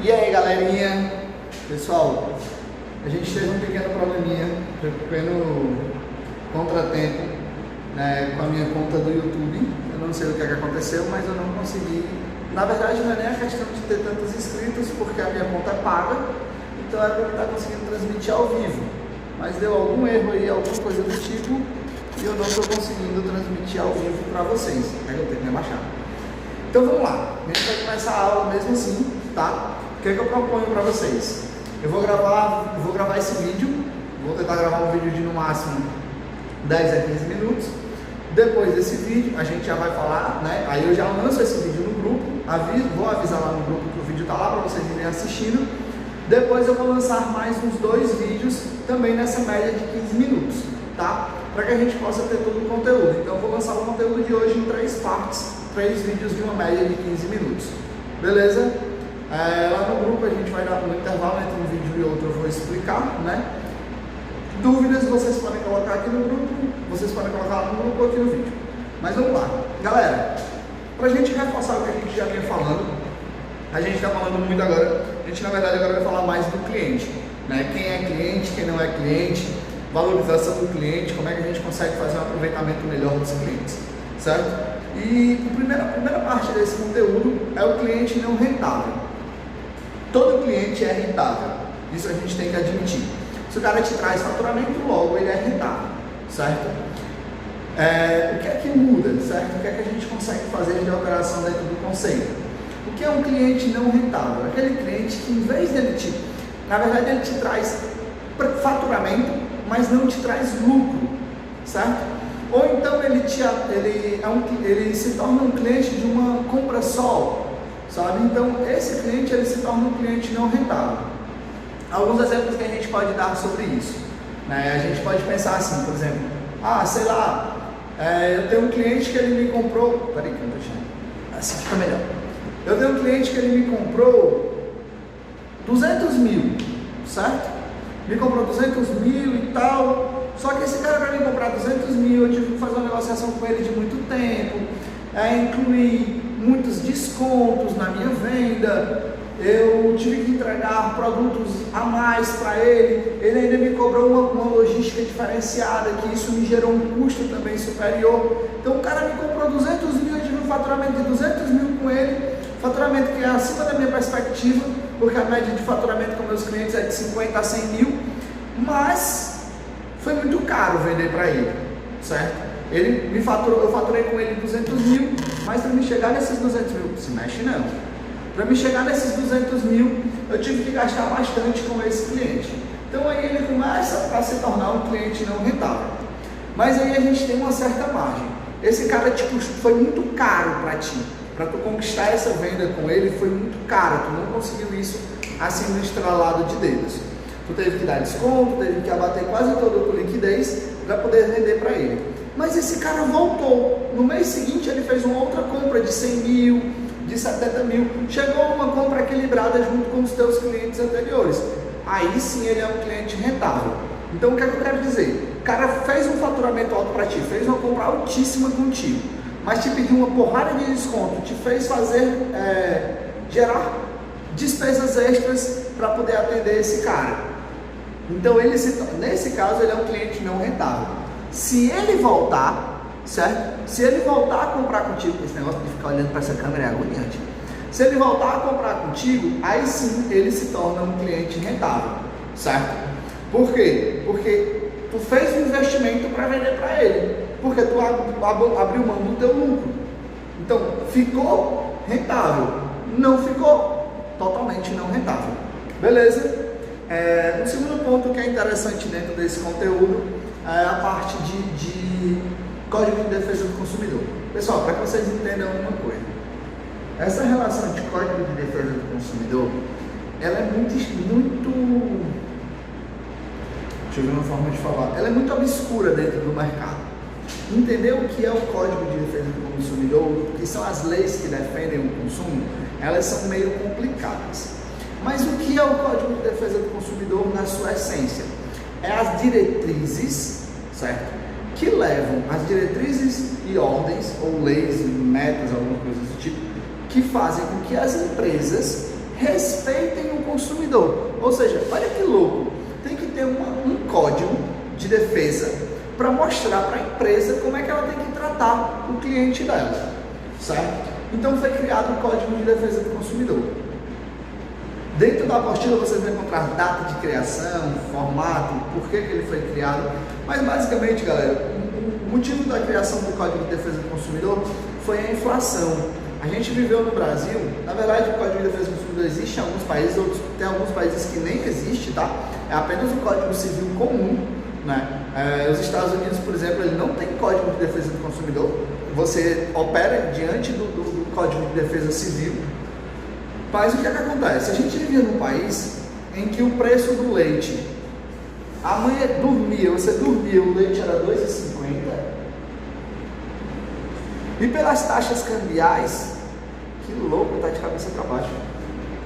E aí, galerinha, pessoal, a gente teve um pequeno probleminha, um pequeno contratempo, né, com a minha conta do YouTube. Eu não sei o que aconteceu, mas eu não consegui. Na verdade, não é nem a questão de ter tantos inscritos, porque a minha conta é paga, então era para eu estar conseguindo transmitir ao vivo. Mas deu algum erro aí, alguma coisa do tipo, e eu não estou conseguindo transmitir ao vivo para vocês. Aí eu tenho que me abaixar. Então vamos lá, a gente vai começar a aula mesmo assim, tá? O que é que eu proponho para vocês? Eu vou gravar esse vídeo, vou tentar gravar um vídeo de no máximo 10 a 15 minutos. Depois desse vídeo, a gente já vai falar, né? Aí eu já lanço esse vídeo no grupo, vou avisar lá no grupo que o vídeo tá lá para vocês irem assistindo. Depois eu vou lançar mais uns 2 vídeos, também nessa média de 15 minutos, tá? Para que a gente possa ter todo o conteúdo. Então eu vou lançar o conteúdo de hoje em 3 partes, 3 vídeos de uma média de 15 minutos, beleza? Lá no grupo a gente vai dar no intervalo entre um vídeo e outro, eu vou explicar, né? Dúvidas vocês podem colocar aqui no grupo, vocês podem colocar lá no grupo ou aqui no vídeo. Mas vamos lá, galera, pra gente reforçar o que a gente já vinha falando, a gente está falando muito agora, a gente na verdade agora vai falar mais do cliente, né? Quem é cliente, quem não é cliente, valorização do cliente, como é que a gente consegue fazer um aproveitamento melhor dos clientes, certo? E a primeira parte desse conteúdo é o cliente não rentável. Todo cliente é rentável, isso a gente tem que admitir. Se o cara te traz faturamento, logo ele é rentável, certo? O que é que muda, certo? O que é que a gente consegue fazer de alteração dentro do conceito? O que é um cliente não rentável? Aquele cliente que, em vez dele na verdade, ele te traz faturamento, mas não te traz lucro, certo? Ou então ele se torna um cliente de uma compra só, sabe? Então esse cliente ele se torna um cliente não rentável. Alguns exemplos que a gente pode dar sobre isso, né? A gente pode pensar assim, por exemplo, sei lá, eu tenho um cliente que ele me comprou, peraí que eu não tô achando, assim fica melhor. Eu tenho um cliente que ele me comprou 200 mil, certo? Me comprou 200 mil e tal. Só que esse cara, para me comprar 200 mil, eu tive que fazer uma negociação com ele de muito tempo, incluir muitos descontos na minha venda, eu tive que entregar produtos a mais para ele ainda me cobrou uma logística diferenciada, que isso me gerou um custo também superior. Então o cara me comprou 200 mil, eu tive um faturamento de 200 mil com ele, faturamento que é acima da minha perspectiva, porque a média de faturamento com meus clientes é de 50 a 100 mil, mas foi muito caro vender para ele, certo? Eu faturei com ele 200 mil, mas para me chegar nesses 200 mil, se mexe não. Para me chegar nesses 200 mil, eu tive que gastar bastante com esse cliente. Então aí ele começa a se tornar um cliente não rentável. Mas aí a gente tem uma certa margem. Esse cara foi muito caro para ti. Para tu conquistar essa venda com ele foi muito caro. Tu não conseguiu isso assim no estralado de dedos. Tu teve que dar desconto, teve que abater quase toda a tua liquidez para poder vender para ele. Mas esse cara voltou. No mês seguinte ele fez uma outra compra de 100 mil, de 70 mil. Chegou a uma compra equilibrada junto com os teus clientes anteriores. Aí sim ele é um cliente rentável. Então o que é que eu quero dizer? O cara fez um faturamento alto para ti, fez uma compra altíssima contigo, mas te pediu uma porrada de desconto, te fez gerar despesas extras para poder atender esse cara. Então nesse caso ele é um cliente não rentável. Se ele voltar, certo? Se ele voltar a comprar contigo, esse negócio de ficar olhando para essa câmera é agoniante. Se ele voltar a comprar contigo, aí sim ele se torna um cliente rentável, certo? Por quê? Porque tu fez um investimento para vender para ele, porque tu abriu mão do teu lucro. Então ficou rentável, não ficou totalmente não rentável, beleza? O segundo ponto que é interessante dentro desse conteúdo é a parte de Código de Defesa do Consumidor. Pessoal, para que vocês entendam uma coisa, essa relação de Código de Defesa do Consumidor, ela é muito, deixa eu ver uma forma de falar, ela é muito obscura dentro do mercado. Entender o que é o Código de Defesa do Consumidor, o que são as leis que defendem o consumo, elas são meio complicadas. Mas o que é o Código de Defesa do Consumidor na sua essência? É as diretrizes, certo? Que levam as diretrizes e ordens, ou leis, metas, alguma coisa do tipo, que fazem com que as empresas respeitem o consumidor. Ou seja, olha que louco, tem que ter um código de defesa para mostrar para a empresa como é que ela tem que tratar o cliente dela, certo? Então foi criado o Código de Defesa do Consumidor. Dentro da apostila vocês vão encontrar data de criação, formato, por que ele foi criado, mas basicamente, galera, o motivo da criação do Código de Defesa do Consumidor foi a inflação. A gente viveu no Brasil, na verdade o Código de Defesa do Consumidor existe em alguns países, tem alguns países que nem existe, tá? É apenas o Código Civil comum, né? Os Estados Unidos, por exemplo, ele não tem Código de Defesa do Consumidor, você opera diante do Código de Defesa Civil. Mas o que é que acontece? A gente vivia num país em que o preço do leite, a mãe dormia, você dormia, o leite era R$ 2,50, e pelas taxas cambiais, que louco, tá de cabeça para baixo,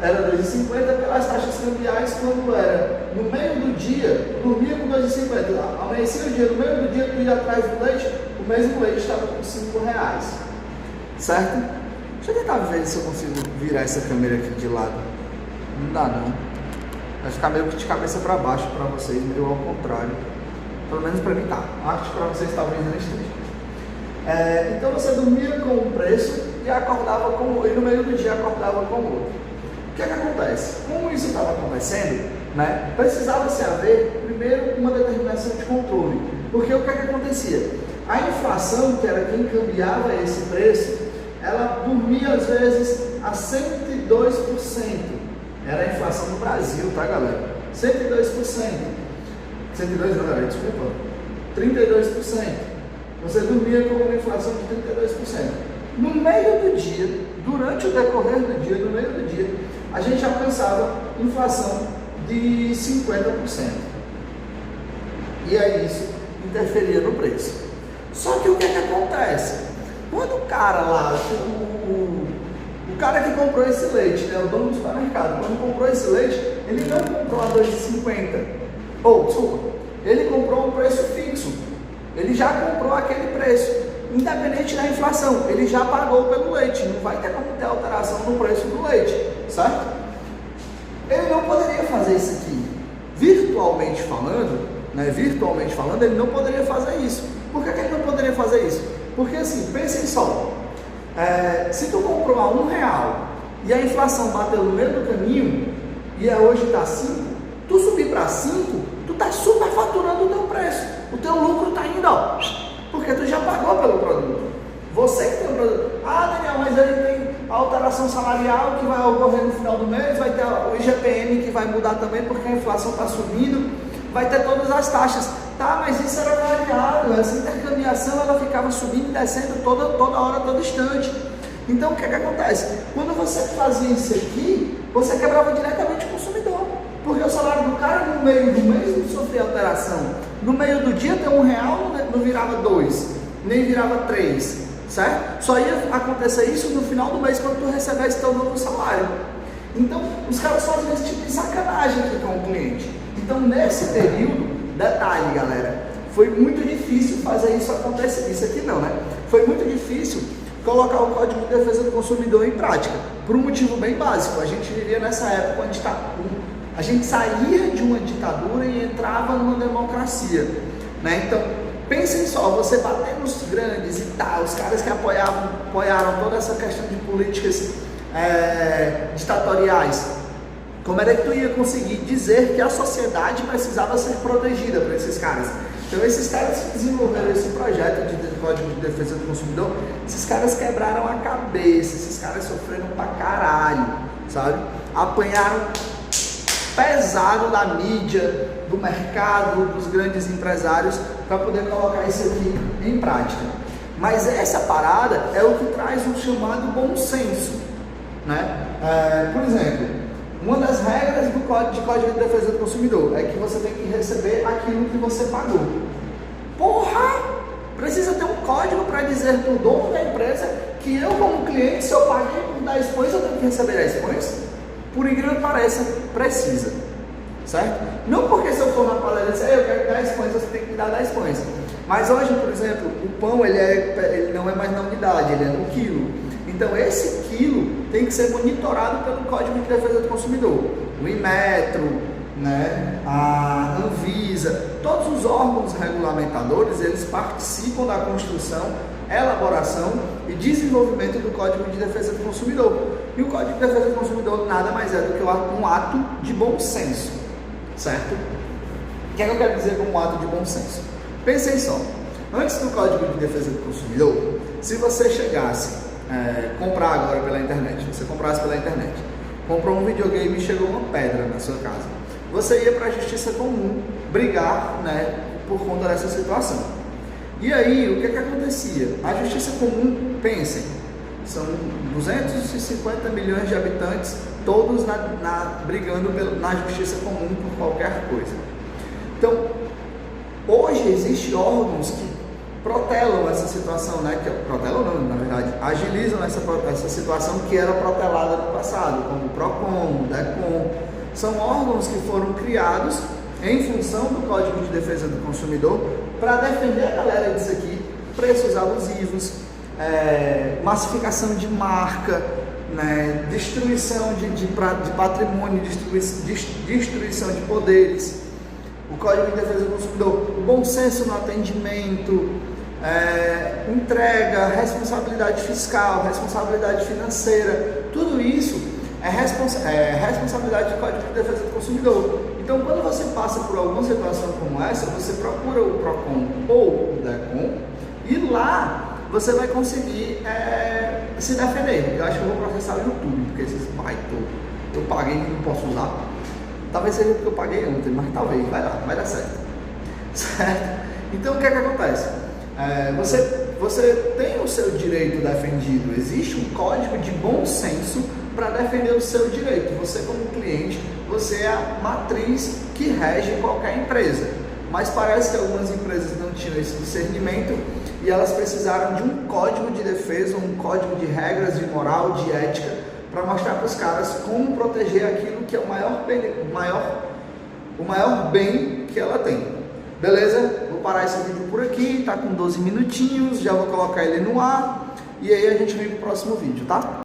era R$ 2,50 pelas taxas cambiais, quando era no meio do dia, dormia com R$ 2,50, amanhecia o dia, no meio do dia, tu ia atrás do leite, o mesmo leite estava com R$ 5, certo? Deixa eu tentar ver se eu consigo virar essa câmera aqui de lado. Não dá não. Vai ficar meio que de cabeça para baixo para vocês, meio ao contrário. Pelo menos para mim tá. Acho que para vocês talvez não esteja. Então você dormia com um preço e acordava com, e no meio do dia acordava com outro. O que é que acontece? Como isso estava acontecendo, né, precisava-se haver primeiro uma determinação de controle. Porque o que é que acontecia? A inflação, que era quem cambiava esse preço, ela dormia às vezes a 102%. Era a inflação no Brasil, tá, galera? 102%. 102 não, galera, desculpa. 32%. Você dormia com uma inflação de 32%. No meio do dia, durante o decorrer do dia, no meio do dia, a gente alcançava inflação de 50%. E aí isso interferia no preço. Só que o que é que acontece? Quando o cara lá, o cara que comprou esse leite, né, o dono do supermercado, quando comprou esse leite, ele não comprou a R$ 2,50. Desculpa, ele comprou um preço fixo. Ele já comprou aquele preço, independente da inflação. Ele já pagou pelo leite, não vai ter como ter alteração no preço do leite, certo? Ele não poderia fazer isso aqui. Virtualmente falando, ele não poderia fazer isso. Por que ele não poderia fazer isso? Porque assim, pensem só, se tu comprou a R$1 e a inflação bateu no meio do caminho e hoje está 5, tu subir para 5, tu está superfaturando o teu preço, o teu lucro está indo, ó, porque tu já pagou pelo produto. Você que tem o produto, Daniel, mas ele tem a alteração salarial que vai ocorrer no final do mês, vai ter o IGPM que vai mudar também porque a inflação está subindo, vai ter todas as taxas. Tá, mas isso era variável, essa intercambiação ela ficava subindo e descendo toda hora, todo instante. Então o que é que acontece? Quando você fazia isso aqui, você quebrava diretamente o consumidor, porque o salário do cara no meio do mês não sofria alteração. No meio do dia ter R$1 não virava 2, nem virava 3, certo? Só ia acontecer isso no final do mês quando tu recebesse teu novo salário. Então os caras fazem esse tipo de sacanagem aqui com o cliente. Então nesse período, detalhe, galera, foi muito difícil fazer isso acontecer, isso aqui não, né? Foi muito difícil colocar o Código de Defesa do Consumidor em prática, por um motivo bem básico. A gente vivia nessa época onde a gente saía de uma ditadura e entrava numa democracia, né? Então, pensem só, você bater nos grandes e tal, os caras que apoiaram toda essa questão de políticas ditatoriais. Como era que tu ia conseguir dizer que a sociedade precisava ser protegida para esses caras? Então esses caras que desenvolveram esse projeto de Código de Defesa do Consumidor, esses caras quebraram a cabeça, esses caras sofreram pra caralho, sabe? Apanharam pesado da mídia, do mercado, dos grandes empresários, para poder colocar isso aqui em prática. Mas essa parada é o que traz um chamado bom senso, né? Por exemplo, uma das regras do Código de Defesa do Consumidor é que você tem que receber aquilo que você pagou. Porra! Precisa ter um código para dizer para o dono da empresa que eu, como cliente, se eu paguei por 10 pões, eu tenho que receber 10 pões? Por incrível que pareça, precisa. Certo? Não porque se eu for na padaria e disser, eu quero 10 pães, você tem que me dar 10 pães. Mas hoje, por exemplo, o pão ele não é mais na unidade, ele é no quilo. Então esse quilo aquilo tem que ser monitorado pelo Código de Defesa do Consumidor. O Inmetro, né, a Anvisa, todos os órgãos regulamentadores, eles participam da construção, elaboração e desenvolvimento do Código de Defesa do Consumidor. E o Código de Defesa do Consumidor nada mais é do que um ato de bom senso, certo? O que é que eu quero dizer com um ato de bom senso? Pensem só, antes do Código de Defesa do Consumidor, se você chegasse comprar agora pela internet, você comprasse pela internet, comprou um videogame e chegou uma pedra na sua casa, você ia para a Justiça Comum brigar, né, por conta dessa situação. E aí, o que acontecia? A Justiça Comum, pensem, são 250 milhões de habitantes, todos brigando na Justiça Comum por qualquer coisa. Então, hoje existem órgãos que protelam essa situação, né? Protelam não, na verdade, agilizam essa situação que era protelada no passado, como o PROCON, o DECOM. São órgãos que foram criados em função do Código de Defesa do Consumidor para defender a galera disso aqui, preços abusivos, massificação de marca, né? Destruição de patrimônio, destruição de poderes. O Código de Defesa do Consumidor, bom senso no atendimento, entrega, responsabilidade fiscal, responsabilidade financeira, tudo isso é responsabilidade do Código de Defesa do Consumidor. Então, quando você passa por alguma situação como essa, você procura o PROCON ou o DECOM e lá você vai conseguir se defender. Eu acho que eu vou processar o YouTube, porque esses baitos eu paguei e não posso usar. Talvez seja porque eu paguei ontem, mas talvez, vai lá, vai dar certo. Certo? Então, o que é que acontece? Você tem o seu direito defendido, existe um código de bom senso para defender o seu direito. Você, como cliente, você é a matriz que rege qualquer empresa. Mas parece que algumas empresas não tinham esse discernimento e elas precisaram de um código de defesa, um código de regras, de moral, de ética, para mostrar para os caras como proteger aquilo que é o maior bem que ela tem. Beleza? Vou parar esse vídeo por aqui, tá com 12 minutinhos, já vou colocar ele no ar e aí a gente vem pro próximo vídeo, tá?